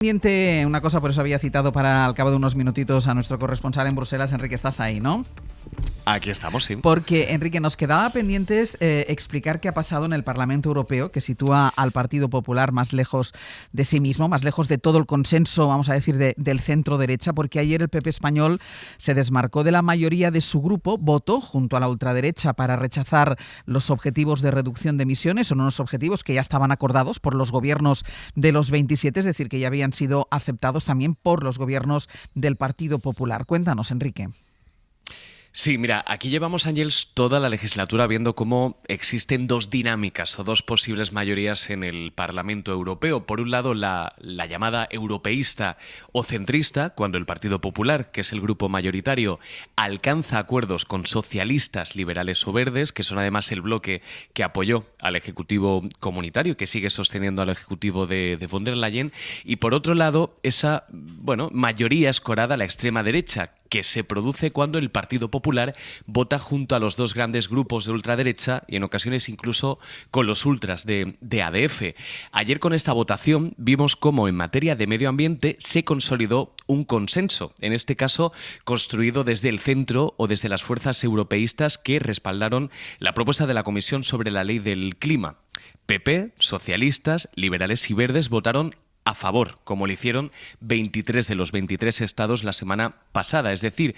Pendiente una cosa, por eso había citado para al cabo de unos minutitos a nuestro corresponsal en Bruselas. Enrique, estás ahí, ¿no? Aquí estamos, sí. Porque, Enrique, nos quedaba pendientes explicar qué ha pasado en el Parlamento Europeo, que sitúa al Partido Popular más lejos de sí mismo, más lejos de todo el consenso, vamos a decir, del centro-derecha, porque ayer el PP español se desmarcó de la mayoría de su grupo, votó junto a la ultraderecha para rechazar los objetivos de reducción de emisiones. Son unos objetivos que ya estaban acordados por los gobiernos de los 27, es decir, que ya habían sido aceptados también por los gobiernos del Partido Popular. Cuéntanos, Enrique. Sí, mira, aquí llevamos, Ángels, toda la legislatura viendo cómo existen dos dinámicas o dos posibles mayorías en el Parlamento Europeo. Por un lado, la llamada europeísta o centrista, cuando el Partido Popular, que es el grupo mayoritario, alcanza acuerdos con socialistas, liberales o verdes, que son además el bloque que apoyó al Ejecutivo comunitario, que sigue sosteniendo al Ejecutivo de von der Leyen. Y por otro lado, esa mayoría escorada a la extrema derecha, que se produce cuando el Partido Popular vota junto a los dos grandes grupos de ultraderecha y en ocasiones incluso con los ultras de ADF. Ayer con esta votación vimos cómo en materia de medio ambiente se consolidó un consenso, en este caso construido desde el centro o desde las fuerzas europeístas que respaldaron la propuesta de la Comisión sobre la Ley del Clima. PP, socialistas, liberales y verdes votaron a favor, como lo hicieron 23 de los 23 estados la semana pasada. Es decir,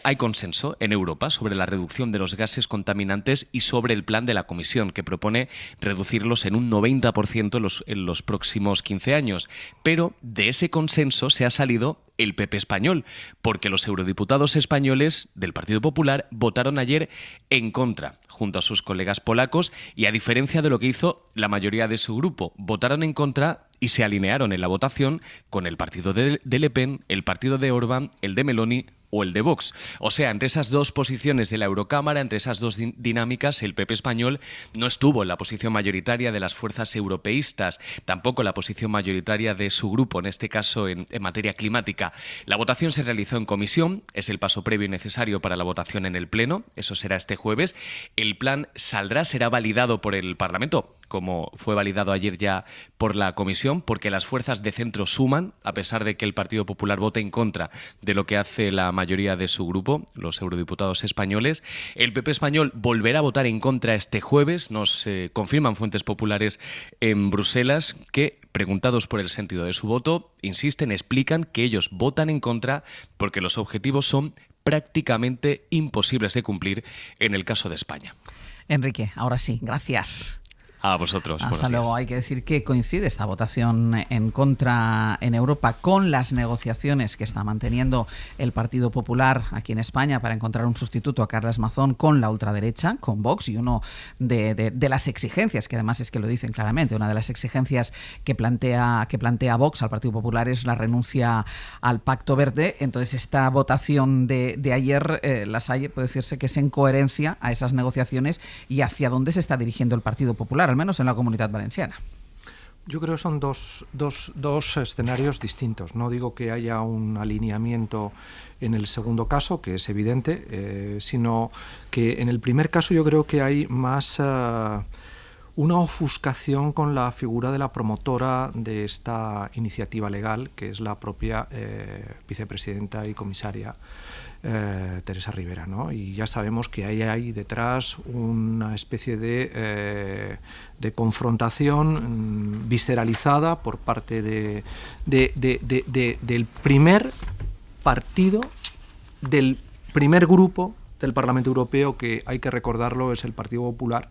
hay consenso en Europa sobre la reducción de los gases contaminantes y sobre el plan de la Comisión, que propone reducirlos en un 90% en los próximos 15 años. Pero de ese consenso se ha salido el PP español, porque los eurodiputados españoles del Partido Popular votaron ayer en contra, junto a sus colegas polacos, y a diferencia de lo que hizo la mayoría de su grupo, votaron en contra y se alinearon en la votación con el partido de Le Pen, el partido de Orbán, el de Meloni o el de Vox. O sea, entre esas dos posiciones de la Eurocámara, entre esas dos dinámicas, el PP español no estuvo en la posición mayoritaria de las fuerzas europeístas, tampoco en la posición mayoritaria de su grupo, en este caso en materia climática. La votación se realizó en comisión, es el paso previo y necesario para la votación en el Pleno, eso será este jueves. El plan será validado por el Parlamento, como fue validado ayer ya por la Comisión, porque las fuerzas de centro suman, a pesar de que el Partido Popular vote en contra de lo que hace la mayoría de su grupo, los eurodiputados españoles. El PP español volverá a votar en contra este jueves, nos confirman fuentes populares en Bruselas, que, preguntados por el sentido de su voto, insisten, explican que ellos votan en contra porque los objetivos son prácticamente imposibles de cumplir en el caso de España. Enrique, ahora sí, gracias. A vosotros. Hasta luego. Hay que decir que coincide esta votación en contra en Europa con las negociaciones que está manteniendo el Partido Popular aquí en España para encontrar un sustituto a Carles Mazón con la ultraderecha, con Vox, y uno de las exigencias, que además es que lo dicen claramente, una de las exigencias que plantea Vox al Partido Popular es la renuncia al Pacto Verde. Entonces esta votación de ayer, puede decirse que es en coherencia a esas negociaciones y hacia dónde se está dirigiendo el Partido Popular, al menos en la Comunidad Valenciana. Yo creo que son dos escenarios distintos. No digo que haya un alineamiento en el segundo caso, que es evidente, sino que en el primer caso yo creo que hay más una ofuscación con la figura de la promotora de esta iniciativa legal, que es la propia vicepresidenta y comisaria Teresa Ribera, ¿no? Y ya sabemos que hay detrás una especie de confrontación visceralizada por parte del primer partido, del primer grupo del Parlamento Europeo, que hay que recordarlo, es el Partido Popular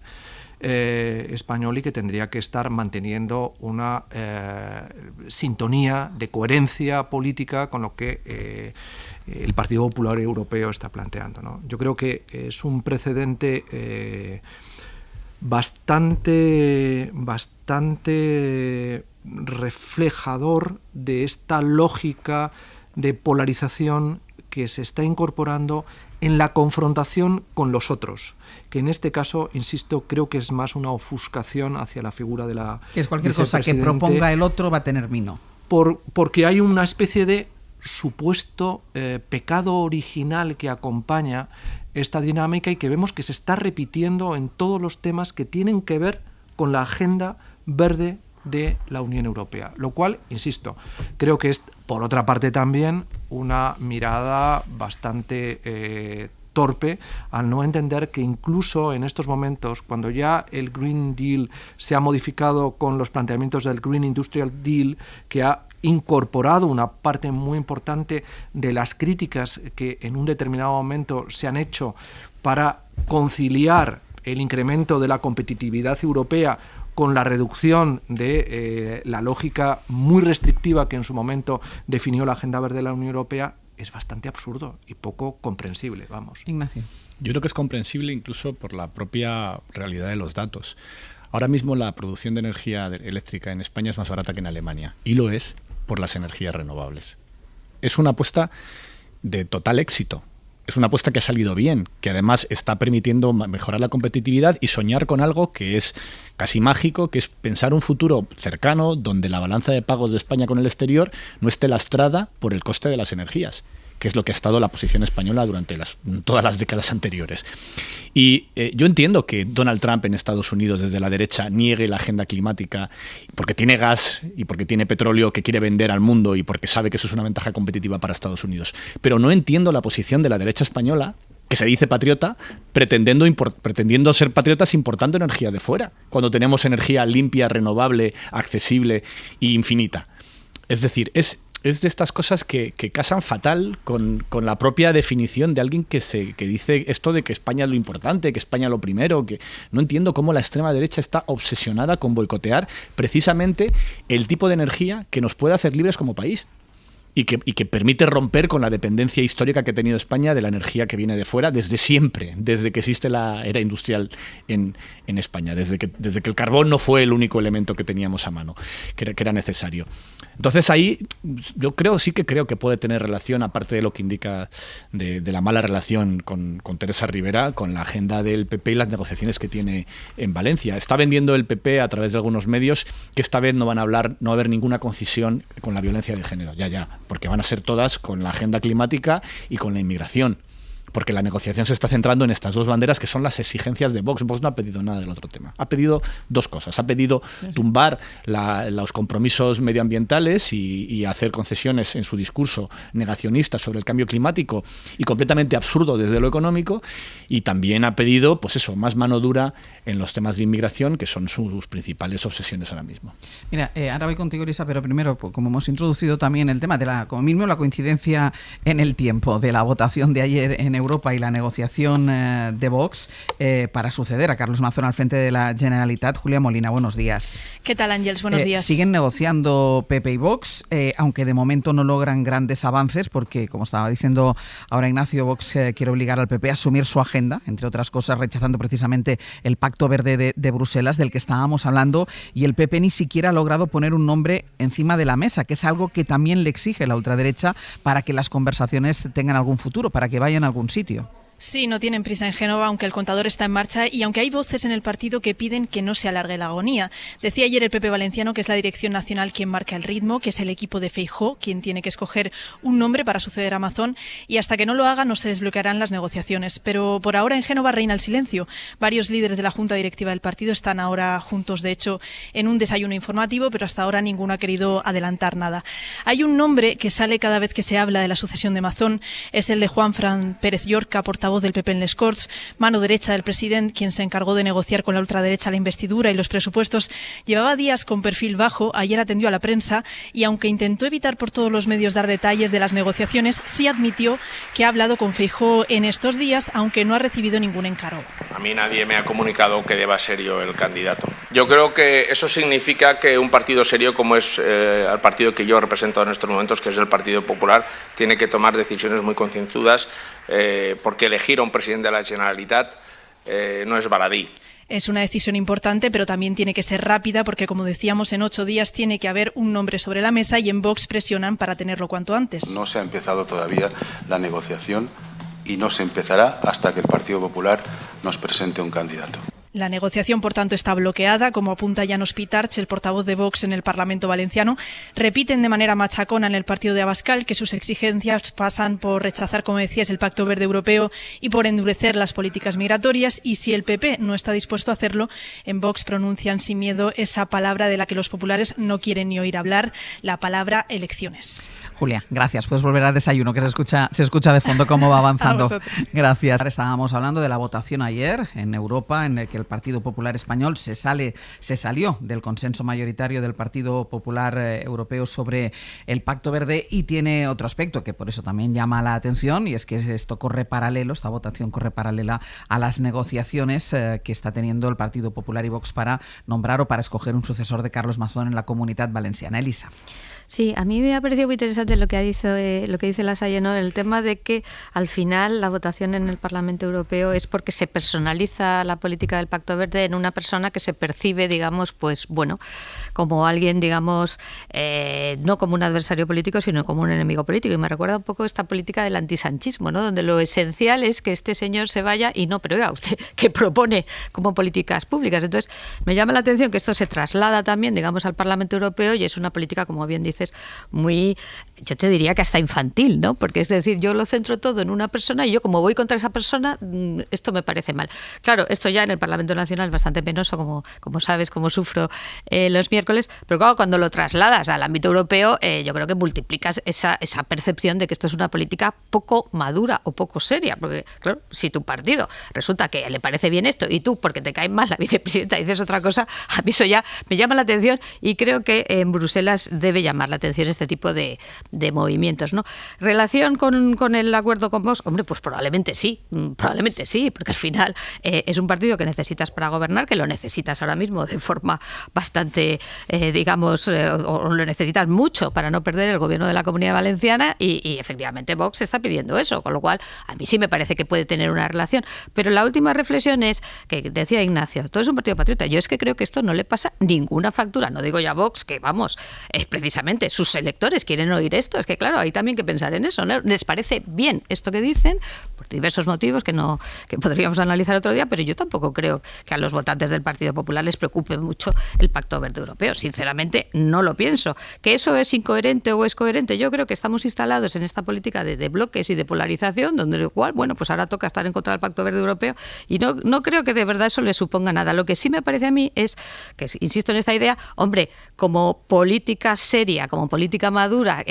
español, y que tendría que estar manteniendo una sintonía de coherencia política con lo que el Partido Popular Europeo está planteando, ¿no? Yo creo que es un precedente bastante reflejador de esta lógica de polarización que se está incorporando en la confrontación con los otros, que en este caso, insisto, creo que es más una ofuscación hacia la figura de la que es cualquier cosa que proponga el otro va a tener vino. Porque hay una especie de supuesto pecado original que acompaña esta dinámica y que vemos que se está repitiendo en todos los temas que tienen que ver con la agenda verde de la Unión Europea. Lo cual, insisto, creo que es, por otra parte también, una mirada bastante torpe al no entender que incluso en estos momentos, cuando ya el Green Deal se ha modificado con los planteamientos del Green Industrial Deal, que ha incorporado una parte muy importante de las críticas que en un determinado momento se han hecho para conciliar el incremento de la competitividad europea con la reducción de la lógica muy restrictiva que en su momento definió la Agenda Verde de la Unión Europea, es bastante absurdo y poco comprensible, vamos. Ignacio. Yo creo que es comprensible incluso por la propia realidad de los datos. Ahora mismo la producción de energía eléctrica en España es más barata que en Alemania, y lo es por las energías renovables. Es una apuesta de total éxito. Es una apuesta que ha salido bien, que además está permitiendo mejorar la competitividad y soñar con algo que es casi mágico, que es pensar un futuro cercano donde la balanza de pagos de España con el exterior no esté lastrada por el coste de las energías, que es lo que ha estado la posición española durante todas las décadas anteriores. Y yo entiendo que Donald Trump en Estados Unidos, desde la derecha, niegue la agenda climática porque tiene gas y porque tiene petróleo que quiere vender al mundo y porque sabe que eso es una ventaja competitiva para Estados Unidos. Pero no entiendo la posición de la derecha española, que se dice patriota, pretendiendo ser patriotas importando energía de fuera, cuando tenemos energía limpia, renovable, accesible e infinita. Es decir, es de estas cosas que casan fatal con la propia definición de alguien que dice esto de que España es lo importante, que España es lo primero, que no entiendo cómo la extrema derecha está obsesionada con boicotear precisamente el tipo de energía que nos puede hacer libres como país. Y que permite romper con la dependencia histórica que ha tenido España de la energía que viene de fuera desde siempre, desde que existe la era industrial en España, desde que el carbón no fue el único elemento que teníamos a mano, que era necesario. Entonces ahí yo sí que creo que puede tener relación, aparte de lo que indica de la mala relación con Teresa Rivera, con la agenda del PP y las negociaciones que tiene en Valencia. Está vendiendo el PP a través de algunos medios que esta vez no va a haber ninguna concesión con la violencia de género, porque van a ser todas con la agenda climática y con la inmigración. Porque la negociación se está centrando en estas dos banderas que son las exigencias de Vox. Vox no ha pedido nada del otro tema. Ha pedido dos cosas. Ha pedido tumbar los compromisos medioambientales y hacer concesiones en su discurso negacionista sobre el cambio climático y completamente absurdo desde lo económico. Y también ha pedido, pues eso, más mano dura en los temas de inmigración, que son sus principales obsesiones ahora mismo. Mira, ahora voy contigo, Elisa, pero primero, como hemos introducido también el tema de la coincidencia en el tiempo de la votación de ayer en Europa y la negociación de Vox para suceder a Carlos Mazón al frente de la Generalitat. Julia Molina, buenos días. ¿Qué tal, Ángels? Buenos días. Siguen negociando PP y Vox, aunque de momento no logran grandes avances, porque, como estaba diciendo ahora Ignacio, Vox quiere obligar al PP a asumir su agenda, entre otras cosas rechazando precisamente el Pacto Verde de Bruselas del que estábamos hablando, y el PP ni siquiera ha logrado poner un nombre encima de la mesa, que es algo que también le exige la ultraderecha para que las conversaciones tengan algún futuro, para que vayan a algún sitio. Sí, no tienen prisa en Génova, aunque el contador está en marcha y aunque hay voces en el partido que piden que no se alargue la agonía. Decía ayer el PP valenciano que es la dirección nacional quien marca el ritmo, que es el equipo de Feijóo quien tiene que escoger un nombre para suceder a Mazón, y hasta que no lo haga no se desbloquearán las negociaciones. Pero por ahora en Génova reina el silencio. Varios líderes de la junta directiva del partido están ahora juntos, de hecho, en un desayuno informativo, pero hasta ahora ninguno ha querido adelantar nada. Hay un nombre que sale cada vez que se habla de la sucesión de Mazón, es el de Juanfran Pérez Llorca, portavoz del PP en les Corts, mano derecha del presidente, quien se encargó de negociar con la ultraderecha la investidura y los presupuestos. Llevaba días con perfil bajo, ayer atendió a la prensa y aunque intentó evitar por todos los medios dar detalles de las negociaciones, sí admitió que ha hablado con Feijóo en estos días, aunque no ha recibido ningún encargo. A mí nadie me ha comunicado que deba ser yo el candidato. Yo creo que eso significa que un partido serio como es el partido que yo represento en estos momentos, que es el Partido Popular, tiene que tomar decisiones muy concienzudas, porque elegir a un presidente de la Generalitat no es baladí. Es una decisión importante, pero también tiene que ser rápida porque, como decíamos, en 8 días tiene que haber un nombre sobre la mesa y en Vox presionan para tenerlo cuanto antes. No se ha empezado todavía la negociación y no se empezará hasta que el Partido Popular nos presente un candidato. La negociación, por tanto, está bloqueada, como apunta Llanos Pitarch, el portavoz de Vox en el Parlamento valenciano. Repiten de manera machacona en el partido de Abascal que sus exigencias pasan por rechazar, como decías, el Pacto Verde Europeo y por endurecer las políticas migratorias. Y si el PP no está dispuesto a hacerlo, en Vox pronuncian sin miedo esa palabra de la que los populares no quieren ni oír hablar, la palabra elecciones. Julia, gracias. Puedes volver al desayuno, que se escucha de fondo cómo va avanzando. Gracias. Estábamos hablando de la votación ayer en Europa, en el que el Partido Popular Español se salió del consenso mayoritario del Partido Popular Europeo sobre el Pacto Verde, y tiene otro aspecto que por eso también llama la atención, y es que esta votación corre paralela a las negociaciones que está teniendo el Partido Popular y Vox para nombrar o para escoger un sucesor de Carlos Mazón en la Comunitat Valenciana. Elisa. Sí, a mí me ha parecido muy interesante lo que dice Lasalle, ¿no? El tema de que al final la votación en el Parlamento Europeo es porque se personaliza la política del Pacto Verde en una persona que se percibe, digamos, pues bueno, como alguien, digamos, no como un adversario político, sino como un enemigo político. Y me recuerda un poco esta política del antisanchismo, ¿no? Donde lo esencial es que este señor se vaya y no, pero oiga, usted, ¿qué propone como políticas públicas? Entonces, me llama la atención que esto se traslada también, digamos, al Parlamento Europeo, y es una política, como bien dices, muy, yo te diría que hasta infantil, ¿no? Porque es decir, yo lo centro todo en una persona y yo, como voy contra esa persona, esto me parece mal. Claro, esto ya en el Parlamento Nacional es bastante penoso, como sabes, como sufro los miércoles, pero claro, cuando lo trasladas al ámbito europeo, yo creo que multiplicas esa percepción de que esto es una política poco madura o poco seria, porque claro, si tu partido resulta que le parece bien esto y tú, porque te cae mal la vicepresidenta, dices otra cosa, a mí eso ya me llama la atención, y creo que en Bruselas debe llamar la atención este tipo de movimientos, ¿no? ¿Relación con el acuerdo con Vox? Hombre, pues probablemente sí, porque al final es un partido que necesitas para gobernar, que lo necesitas ahora mismo de forma bastante, digamos, o lo necesitas mucho para no perder el gobierno de la Comunidad Valenciana, y efectivamente Vox está pidiendo eso, con lo cual a mí sí me parece que puede tener una relación. Pero la última reflexión es que decía Ignacio, todo es un partido patriota. Yo es que creo que esto no le pasa ninguna factura, no digo ya Vox, que vamos, es precisamente sus electores quieren oír esto, es que claro, hay también que pensar en eso, ¿no? Les parece bien esto que dicen, por diversos motivos que podríamos analizar otro día, pero yo tampoco creo que a los votantes del Partido Popular les preocupe mucho el Pacto Verde Europeo. Sinceramente, no lo pienso. ¿Que eso es incoherente o es coherente? Yo creo que estamos instalados en esta política de bloques y de polarización, donde igual, bueno, pues ahora toca estar en contra del Pacto Verde Europeo, y no creo que de verdad eso le suponga nada. Lo que sí me parece a mí es que, insisto en esta idea, hombre, como política seria, como política madura,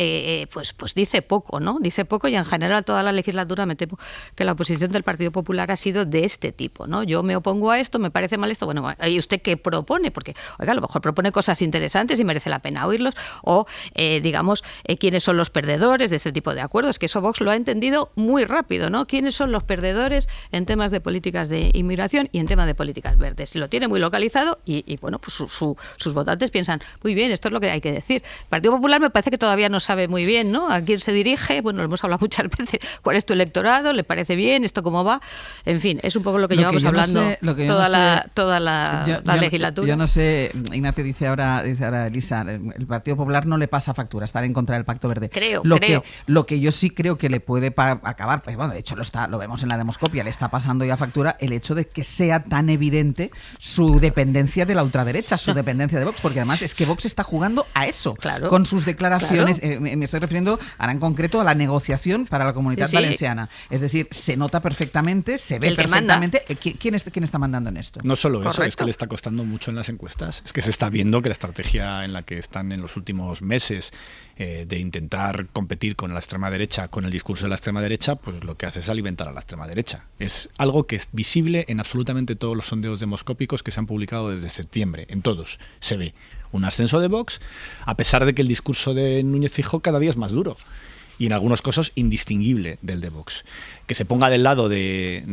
pues dice poco, ¿no? Dice poco, y en general toda la legislatura me temo que la oposición del Partido Popular ha sido de este tipo, ¿no? Yo me opongo a esto, me parece mal esto, bueno, ¿y usted qué propone? Porque, oiga, a lo mejor propone cosas interesantes y merece la pena oírlos, o, digamos, quiénes son los perdedores de este tipo de acuerdos, que eso Vox lo ha entendido muy rápido, ¿no? ¿Quiénes son los perdedores en temas de políticas de inmigración y en temas de políticas verdes? Y lo tiene muy localizado, y bueno, pues sus votantes piensan, muy bien, esto es lo que hay que decir. El Partido Popular me parece que todavía no sabe muy bien, ¿no?, a quién se dirige. Bueno, lo hemos hablado muchas veces. ¿Cuál es tu electorado? ¿Le parece bien? ¿Esto cómo va? En fin, es un poco lo que llevamos hablando toda la legislatura. Yo no sé, Ignacio dice ahora Elisa, el Partido Popular no le pasa factura estar en contra del Pacto Verde. Lo que yo sí creo que le puede acabar, pues bueno, de hecho lo vemos en la demoscopia, le está pasando ya factura el hecho de que sea tan evidente su dependencia de la ultraderecha, su dependencia de Vox, porque además es que Vox está jugando a eso, claro, con sus declaraciones. Claro. Me estoy refiriendo ahora en concreto a la negociación para la Comunidad Valenciana. Es decir, se nota perfectamente, se ve perfectamente. ¿Quién está mandando en esto? No solo Correcto. Eso, es que le está costando mucho en las encuestas. Es que se está viendo que la estrategia en la que están en los últimos meses de intentar competir con la extrema derecha, con el discurso de la extrema derecha, pues lo que hace es alimentar a la extrema derecha. Es algo que es visible en absolutamente todos los sondeos demoscópicos que se han publicado desde septiembre. En todos se ve un ascenso de Vox, a pesar de que el discurso de Núñez Feijóo cada día es más duro y en algunos casos indistinguible del de Vox. Que se ponga del lado de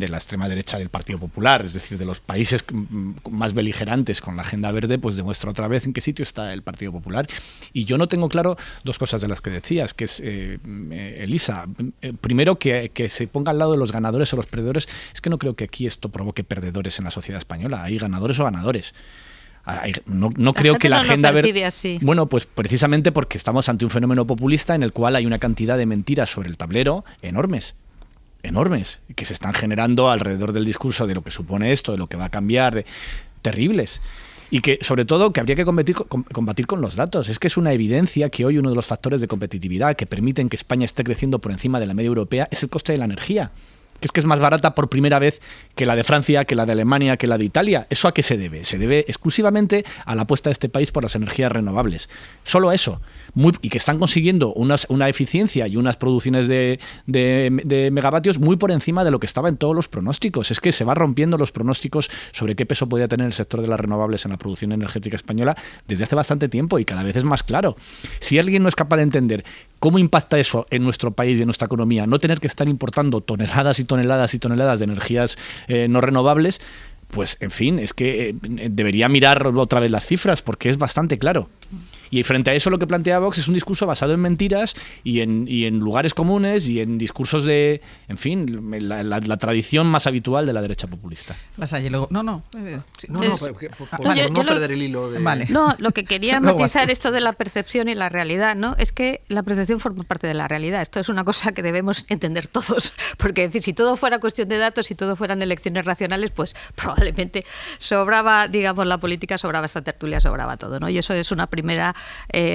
la extrema derecha del Partido Popular, es decir, de los países más beligerantes con la agenda verde, pues demuestra otra vez en qué sitio está el Partido Popular. Y yo no tengo claro dos cosas de las que decías, que es, Elisa, primero que se ponga al lado de los ganadores o los perdedores. Es que no creo que aquí esto provoque perdedores en la sociedad española. Hay ganadores o ganadores. No creo que la agenda verde... Bueno, pues precisamente porque estamos ante un fenómeno populista en el cual hay una cantidad de mentiras sobre el tablero enormes. enormes, que se están generando alrededor del discurso de lo que supone esto, de lo que va a cambiar, terribles. Y que, sobre todo, que habría que combatir con los datos. Es que es una evidencia que hoy uno de los factores de competitividad que permiten que España esté creciendo por encima de la media europea es el coste de la energía. Que es más barata por primera vez que la de Francia, que la de Alemania, que la de Italia. ¿Eso a qué se debe? Se debe exclusivamente a la apuesta de este país por las energías renovables. Solo a eso. Y que están consiguiendo una eficiencia y unas producciones de megavatios muy por encima de lo que estaba en todos los pronósticos. Es que se va rompiendo los pronósticos sobre qué peso podría tener el sector de las renovables en la producción energética española desde hace bastante tiempo, y cada vez es más claro. Si alguien no es capaz de entender cómo impacta eso en nuestro país y en nuestra economía, no tener que estar importando toneladas y toneladas y toneladas de energías no renovables, pues, en fin, es que debería mirar otra vez las cifras, porque es bastante claro. Y frente a eso, lo que plantea Vox es un discurso basado en mentiras y en lugares comunes y en discursos de, en fin, la tradición más habitual de la derecha populista. No perder el hilo de... Vale. No, lo que quería matizar esto de la percepción y la realidad, ¿no? Es que la percepción forma parte de la realidad. Esto es una cosa que debemos entender todos, porque es decir, si todo fuera cuestión de datos, si todo fueran elecciones racionales, pues probablemente sobraba, digamos, la política, sobraba esta tertulia, sobraba todo, ¿no? Y eso es una primera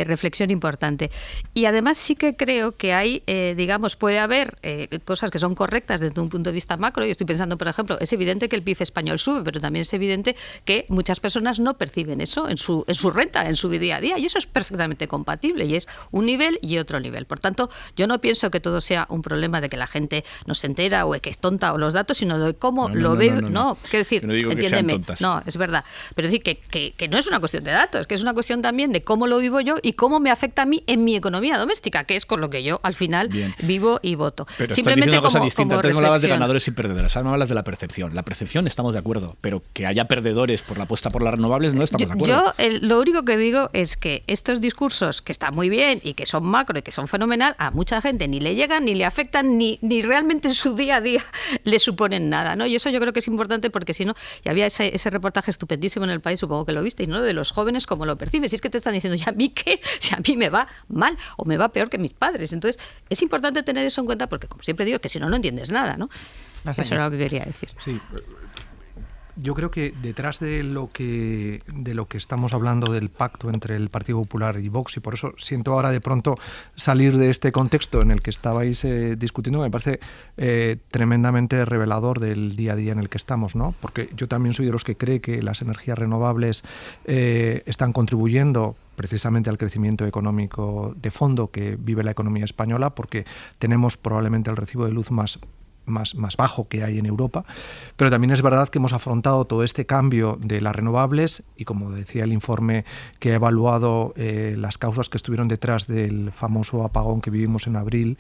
reflexión importante. Y además sí que creo que hay, digamos, puede haber cosas que son correctas desde un punto de vista macro. Yo estoy pensando, por ejemplo, es evidente que el PIB español sube, pero también es evidente que muchas personas no perciben eso en su renta, en su día a día, y eso es perfectamente compatible, y es un nivel y otro nivel. Por tanto, yo no pienso que todo sea un problema de que la gente no se entera o que es tonta o los datos, sino de cómo lo ve. No, quiero decir, entiéndeme, no, es verdad, pero decir que no es una cuestión de datos, que es una cuestión también de cómo lo vivo yo y cómo me afecta a mí en mi economía doméstica, que es con lo que yo al final vivo y voto. Pero simplemente una cosa como distinta. Antes no hablabas de ganadores y perdedores, ahora no hablas de la percepción. La percepción estamos de acuerdo, pero que haya perdedores por la apuesta por las renovables no estamos de acuerdo. Yo lo único que digo es que estos discursos que están muy bien y que son macro y que son fenomenal, a mucha gente ni le llegan, ni le afectan, ni realmente en su día a día le suponen nada, ¿no? Y eso yo creo que es importante, porque si no, y había ese reportaje estupendísimo en El País, supongo que lo visteis, ¿no? De los jóvenes, cómo lo perciben. Si es que te están diciendo, ¿y a mí qué? Si a mí me va mal o me va peor que mis padres. Entonces, es importante tener eso en cuenta, porque, como siempre digo, que si no, no entiendes nada, ¿no? Eso era lo que quería decir. Sí. Yo creo que detrás de lo que estamos hablando, del pacto entre el Partido Popular y Vox, y por eso siento ahora de pronto salir de este contexto en el que estabais discutiendo, me parece tremendamente revelador del día a día en el que estamos, ¿no? Porque yo también soy de los que cree que las energías renovables están contribuyendo precisamente al crecimiento económico de fondo que vive la economía española, porque tenemos probablemente el recibo de luz más bajo que hay en Europa, pero también es verdad que hemos afrontado todo este cambio de las renovables y, como decía el informe que ha evaluado las causas que estuvieron detrás del famoso apagón que vivimos en abril,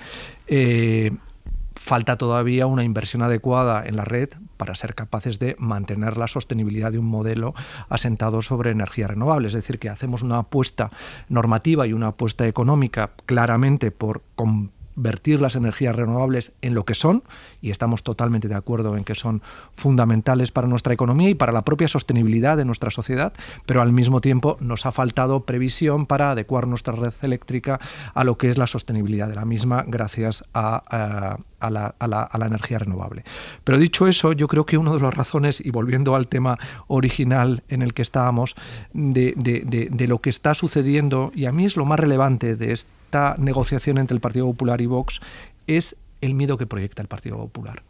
falta todavía una inversión adecuada en la red para ser capaces de mantener la sostenibilidad de un modelo asentado sobre energías renovables. Es decir, que hacemos una apuesta normativa y una apuesta económica claramente por convertir las energías renovables en lo que son, y estamos totalmente de acuerdo en que son fundamentales para nuestra economía y para la propia sostenibilidad de nuestra sociedad, pero al mismo tiempo nos ha faltado previsión para adecuar nuestra red eléctrica a lo que es la sostenibilidad de la misma gracias a la energía renovable. Pero dicho eso, yo creo que una de las razones, y volviendo al tema original en el que estábamos, de lo que está sucediendo, y a mí es lo más relevante de esta negociación entre el Partido Popular y Vox, es el miedo que proyecta el Partido Popular.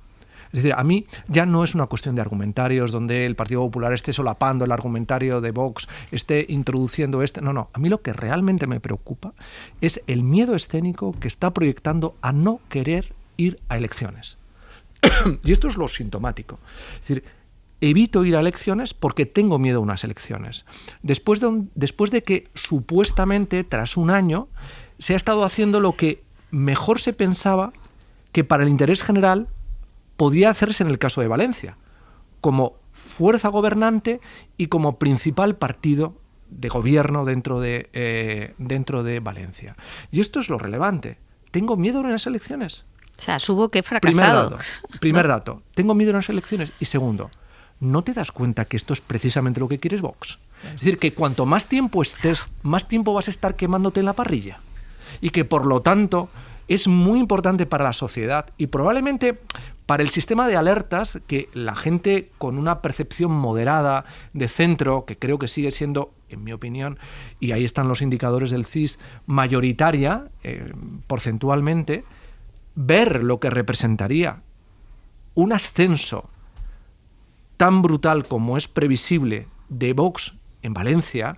Es decir, a mí ya no es una cuestión de argumentarios donde el Partido Popular esté solapando el argumentario de Vox, esté introduciendo No, a mí lo que realmente me preocupa es el miedo escénico que está proyectando a no querer ir a elecciones. Y esto es lo sintomático. Es decir, evito ir a elecciones porque tengo miedo a unas elecciones. Después de que supuestamente, tras un año, se ha estado haciendo lo que mejor se pensaba que para el interés general podía hacerse en el caso de Valencia, como fuerza gobernante y como principal partido de gobierno dentro de Valencia. Y esto es lo relevante. ¿Tengo miedo a unas elecciones? O sea, subo que he fracasado. Primer dato. ¿Tengo miedo a unas elecciones? Y segundo, ¿no te das cuenta que esto es precisamente lo que quieres Vox? Es decir, que cuanto más tiempo estés, más tiempo vas a estar quemándote en la parrilla. Y que, por lo tanto, es muy importante para la sociedad y probablemente para el sistema de alertas que la gente con una percepción moderada de centro, que creo que sigue siendo, en mi opinión, y ahí están los indicadores del CIS, mayoritaria porcentualmente, ver lo que representaría un ascenso tan brutal como es previsible de Vox en Valencia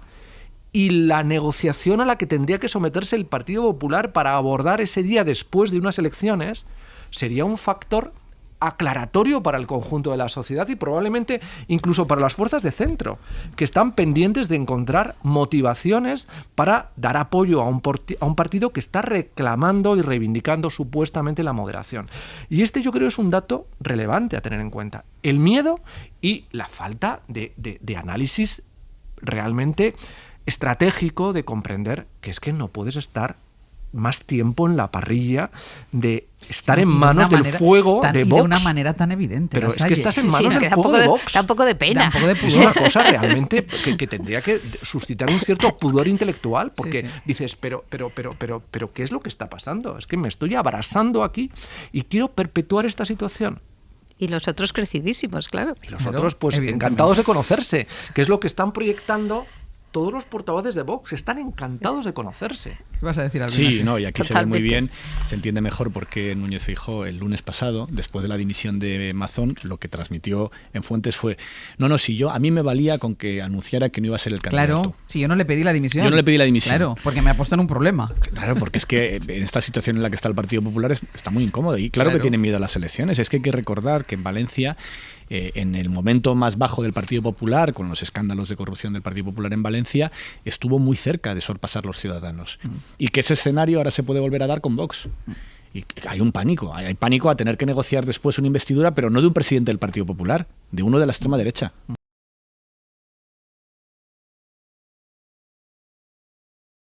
y la negociación a la que tendría que someterse el Partido Popular para abordar ese día después de unas elecciones, sería un factor aclaratorio para el conjunto de la sociedad y probablemente incluso para las fuerzas de centro, que están pendientes de encontrar motivaciones para dar apoyo a un partido que está reclamando y reivindicando supuestamente la moderación. Y este yo creo es un dato relevante a tener en cuenta. El miedo y la falta de análisis realmente estratégico de comprender que es que no puedes estar más tiempo en la parrilla, de estar en manos del fuego de Vox. De una manera tan evidente. Pero es que estás en manos del fuego de Vox. Da un poco de pena. Es una cosa realmente que tendría que suscitar un cierto pudor intelectual, porque dices, pero, ¿qué es lo que está pasando? Es que me estoy abrasando aquí y quiero perpetuar esta situación. Y los otros crecidísimos, claro. Y los otros, pues encantados de conocerse, que es lo que están proyectando todos los portavoces de Vox. Están encantados de conocerse. ¿Qué vas a decir, Albina? Sí, no, y aquí se ve muy bien, se entiende mejor porque Núñez Feijóo el lunes pasado, después de la dimisión de Mazón, lo que transmitió en fuentes fue, a mí me valía con que anunciara que no iba a ser el candidato. Claro, si yo no le pedí la dimisión. Yo no le pedí la dimisión. Claro, porque me ha puesto en un problema. Claro, porque es que en esta situación en la que está el Partido Popular está muy incómodo y claro que tiene miedo a las elecciones. Es que hay que recordar que en Valencia, en el momento más bajo del Partido Popular, con los escándalos de corrupción del Partido Popular en Valencia, estuvo muy cerca de sorpasar los Ciudadanos. Y que ese escenario ahora se puede volver a dar con Vox. Y hay un pánico, hay pánico a tener que negociar después una investidura, pero no de un presidente del Partido Popular, de uno de la extrema derecha.